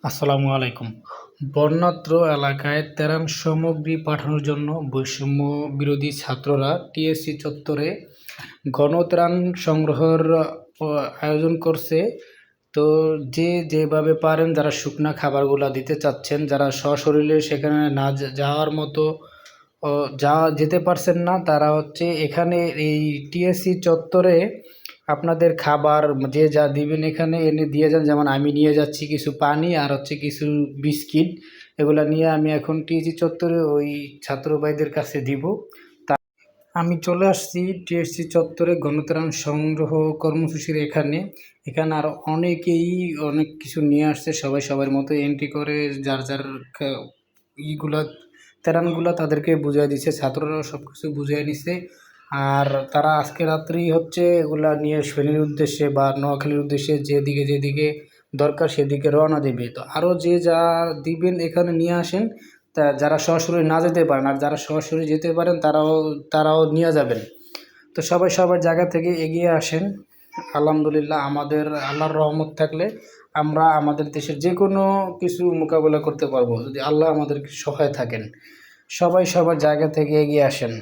আসসালামু আলাইকুম। বন্যাত্র এলাকায় ত্রাণ সামগ্রী পাঠানোর জন্য বৈষম্য বিরোধী ছাত্ররা টিএসসি চত্বরে গণত্রাণ সংগ্রহের আয়োজন করছে। তো যে যেভাবে পারেন, যারা শুকনা খাবারগুলা দিতে চাচ্ছেন, যারা সশরীরে সেখানে না যাওয়ার মতো যেতে পারছেন না, তারা এখানে এই টিএসসি চত্বরে আপনাদের খাবার যে যা দিবেন এখানে এনে দিয়ে যান। যেমন আমি নিয়ে যাচ্ছি কিছু পানি আর কিছু বিস্কিট, এগুলা নিয়ে আমি এখন টিএসসি চত্বরে ওই ছাত্র ভাইদের কাছে দিব। আমি চলে আসছি টিএসসি চত্বরে গণত্রাণ সংগ্রহ কর্মসূচির এখানে। আরও অনেকেই অনেক কিছু নিয়ে আসছে, সবাই সবার মতো এন্ট্রি করে যার যার ইগুলা ত্রাণগুলা তাদেরকে বুঝিয়ে দিচ্ছে, ছাত্ররাও সব কিছু বুঝিয়ে নিছে। আর তারা আজকে রাত্রেই এগুলা নিয়ে ফেনীর উদ্দেশ্যে বা নোয়াখালীর উদ্দেশ্যে যেদিকে যেদিকে দরকার সেদিকে রওনা দেবে। তো আরও যে যা দিবেন এখানে নিয়ে আসেন। তা যারা সরাসরি না যেতে পারেন আর যারা সরাসরি যেতে পারেন তারাও নিয়ে যাবেন। তো সবাই সবার জায়গা থেকে এগিয়ে আসেন। আলহামদুলিল্লাহ, আমাদের আল্লাহর রহমত থাকলে আমরা আমাদের দেশের যে কোনো কিছু মোকাবেলা করতে পারবো, যদি আল্লাহ আমাদের সহায় থাকেন। সবাই সবার জায়গা থেকে এগিয়ে আসেন।